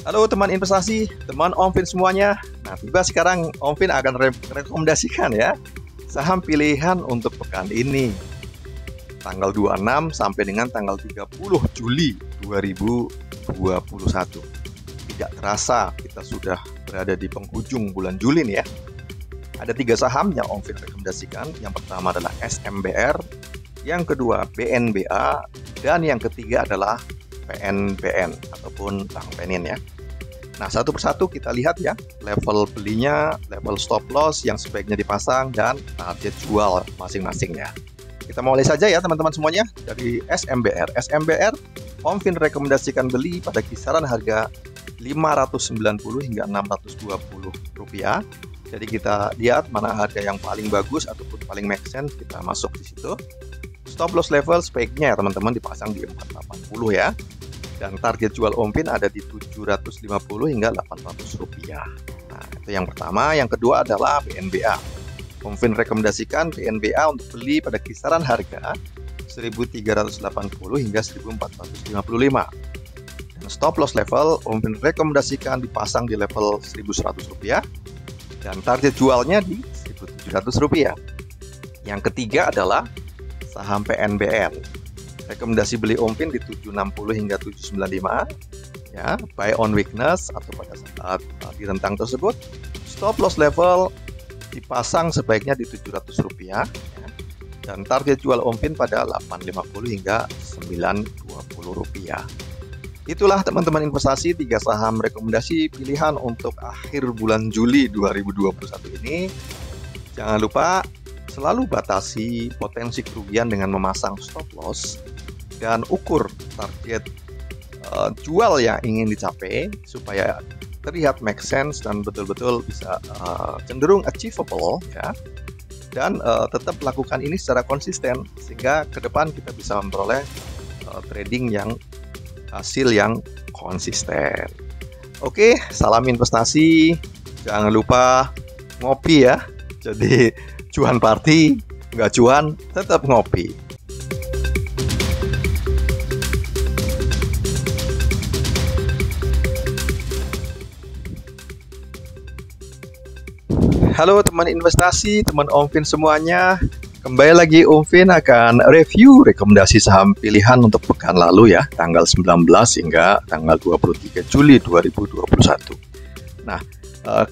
Halo teman investasi, teman Omfin semuanya. Nah, tiba sekarang Omfin akan rekomendasikan ya saham pilihan untuk pekan ini, tanggal 26 sampai dengan tanggal 30 Juli 2021. Tidak terasa kita sudah berada di penghujung bulan Juli nih ya. Ada 3 saham yang Omfin rekomendasikan. Yang pertama adalah SMBR, yang kedua BNBA, dan yang ketiga adalah PNBN ataupun Bank Penin ya. Nah, satu persatu kita lihat ya, level belinya, level stop loss yang sebaiknya dipasang, dan target jual masing-masing ya. Kita mulai saja ya teman-teman semuanya dari SMBR. SMBR, Omfin rekomendasikan beli pada kisaran harga 590 hingga 620 rupiah. Jadi kita lihat mana harga yang paling bagus ataupun paling make sense, kita masuk di situ. Stop loss level sebaiknya ya teman-teman dipasang di 480 ya. Dan target jual Omfin ada di 750 hingga 800 rupiah. Nah, itu yang pertama. Yang kedua adalah BNBA. Omfin rekomendasikan BNBA untuk beli pada kisaran harga 1380 hingga 1455. Dan stop loss level Omfin rekomendasikan dipasang di level 1100 rupiah. Dan target jualnya di 1700 rupiah. Yang ketiga adalah saham PNBN. Rekomendasi beli Omfin di 760 hingga 795 ya, buy on weakness atau pada saat di rentang tersebut. Stop loss level dipasang sebaiknya di 700 rupiah ya, dan target jual Omfin pada 850 hingga 920 rupiah. Itulah teman-teman investasi 3 saham rekomendasi pilihan untuk akhir bulan Juli 2021 ini. Jangan lupa selalu batasi potensi kerugian dengan memasang stop loss dan ukur target jual yang ingin dicapai supaya terlihat make sense dan betul-betul bisa cenderung achievable ya. Dan tetap lakukan ini secara konsisten sehingga ke depan kita bisa memperoleh trading yang hasil yang konsisten. Oke, salam investasi. Jangan lupa ngopi ya. Jadi cuan party, nggak cuan, tetap ngopi. Halo teman investasi, teman Omfin semuanya. Kembali lagi Omfin akan review rekomendasi saham pilihan untuk pekan lalu ya, tanggal 19 hingga tanggal 23 Juli 2021. Nah,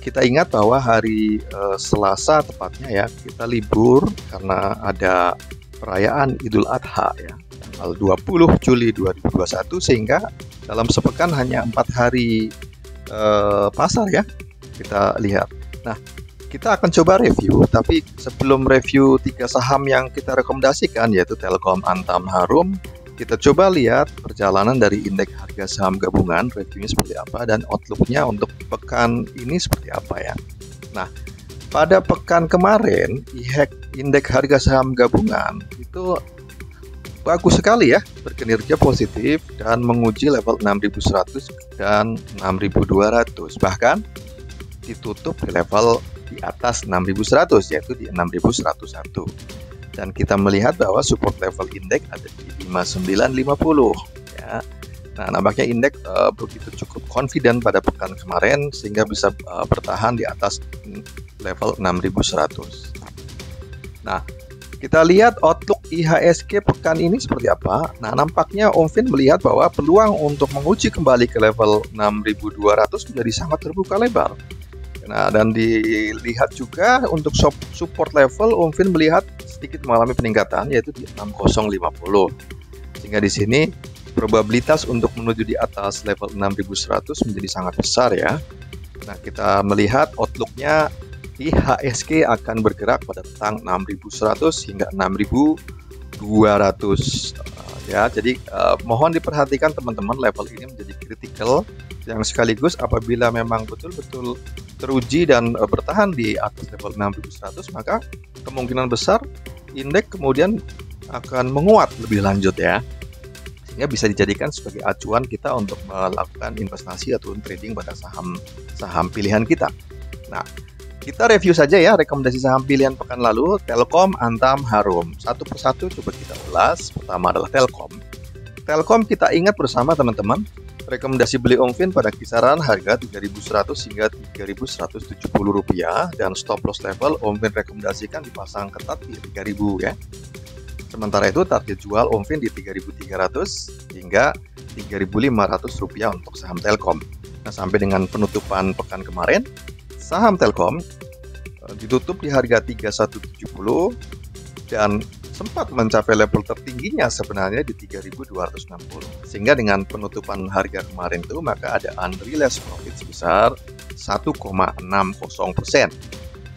kita ingat bahwa hari Selasa tepatnya ya, kita libur karena ada perayaan Idul Adha ya, tanggal 20 Juli 2021, sehingga dalam sepekan hanya 4 hari pasar ya kita lihat. Nah, kita akan coba review, tapi sebelum review 3 saham yang kita rekomendasikan yaitu Telkom, Antam, Harum, kita coba lihat perjalanan dari indeks harga saham gabungan, reviewnya seperti apa dan outlooknya untuk pekan ini seperti apa ya. Nah, pada pekan kemarin indeks harga saham gabungan itu bagus sekali ya, berkinerja positif dan menguji level 6100 dan 6200, bahkan ditutup di level di atas 6100 yaitu di 6101. Dan kita melihat bahwa support level indeks ada di 5950 ya. Nah, nampaknya indeks begitu cukup confident pada pekan kemarin sehingga bisa bertahan di atas level 6100. Nah, kita lihat outlook IHSG pekan ini seperti apa. Nah, nampaknya Omfin melihat bahwa peluang untuk menguji kembali ke level 6200 menjadi sangat terbuka lebar. Nah, dan dilihat juga untuk support level Omfin melihat sedikit mengalami peningkatan yaitu di 6050. Sehingga di sini probabilitas untuk menuju di atas level 6100 menjadi sangat besar ya. Nah, kita melihat outlooknya IHSG akan bergerak pada rentang 6100 hingga 6200 ya. Jadi mohon diperhatikan teman-teman, level ini menjadi critical yang sekaligus apabila memang betul-betul teruji dan bertahan di atas level 6100, maka kemungkinan besar indeks kemudian akan menguat lebih lanjut ya, sehingga bisa dijadikan sebagai acuan kita untuk melakukan investasi atau trading pada saham pilihan kita. Nah, kita review saja ya rekomendasi saham pilihan pekan lalu, Telkom, Antam, Harum. Satu persatu coba kita ulas. Pertama adalah Telkom. Telkom kita ingat bersama teman-teman, Rekomendasi beli Omfin pada kisaran harga Rp3.100 hingga Rp3.170 dan stop loss level Omfin rekomendasikan dipasang ketat di Rp3.000 ya. Sementara itu target jual Omfin di Rp3.300 hingga Rp3.500 untuk saham Telkom. Nah, sampai dengan penutupan pekan kemarin, saham Telkom ditutup di harga 3170 dan sempat mencapai level tertingginya sebenarnya di 3260. Sehingga dengan penutupan harga kemarin itu maka ada unrealized profit sebesar 1,60%.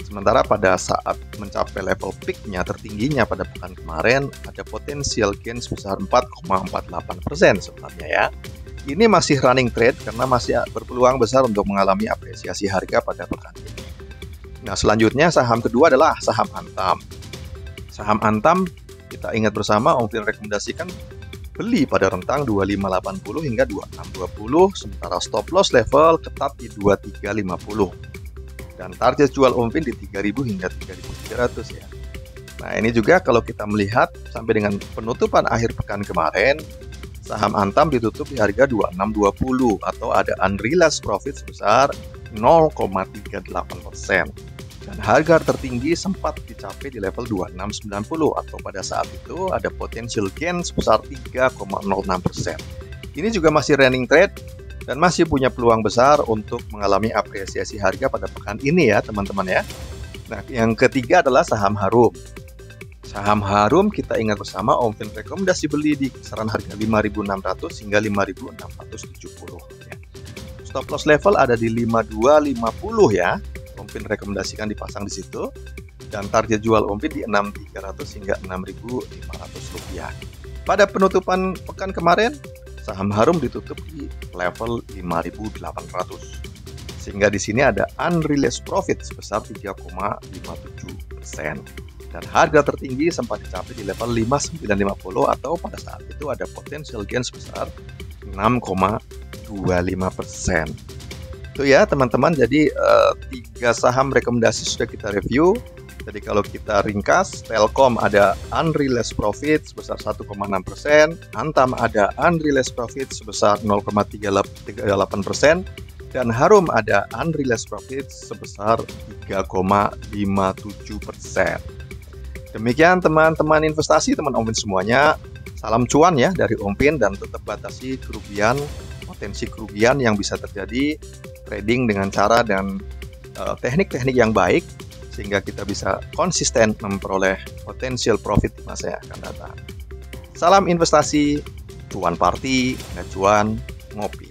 Sementara pada saat mencapai level peaknya tertingginya pada pekan kemarin ada potensial gain sebesar 4,48% sebenarnya ya. Ini masih running trade karena masih berpeluang besar untuk mengalami apresiasi harga pada pekan ini. Nah, selanjutnya saham kedua adalah saham Antam. Saham Antam kita ingat bersama Omfin rekomendasikan beli pada rentang 2580 hingga 2620, sementara stop loss level ketat di 2350. Dan target jual Omfin di 3000 hingga 3300 ya. Nah, ini juga kalau kita melihat sampai dengan penutupan akhir pekan kemarin, saham Antam ditutup di harga 2620 atau ada unrealized profit sebesar 0,38%. Dan harga tertinggi sempat dicapai di level 2690 atau pada saat itu ada potential gain sebesar 3,06%. Ini juga masih running trade dan masih punya peluang besar untuk mengalami apresiasi harga pada pekan ini ya teman-teman ya. Nah, yang ketiga adalah saham Harum. Saham Harum kita ingat bersama Omfin rekomendasi beli di kisaran harga 5.600 hingga 5.670 ya. Stop loss level ada di 5250 ya. Omfin rekomendasikan dipasang di situ dan target jual Omfin di 6.300 hingga 6.500 rupiah. Pada penutupan pekan kemarin saham Harum ditutup di level 5.800 sehingga di sini ada unrealized profit sebesar 3,57% dan harga tertinggi sempat dicapai di level 5.950 atau pada saat itu ada potential gain sebesar 6,25%. Itu ya teman-teman, jadi 3 saham rekomendasi sudah kita review. Jadi kalau kita ringkas, Telkom ada unrealized profit sebesar 1,6%, Antam ada unrealized profit sebesar 0,38%, dan Harum ada unrealized profit sebesar 3,57%. Demikian teman-teman investasi, teman Omfin semuanya. Salam cuan ya dari Omfin dan tetap batasi kerugian, potensi kerugian yang bisa terjadi trading dengan cara dan teknik-teknik yang baik sehingga kita bisa konsisten memperoleh potensial profit di masa yang akan datang. Salam investasi, cuan party, dan cuan ngopi.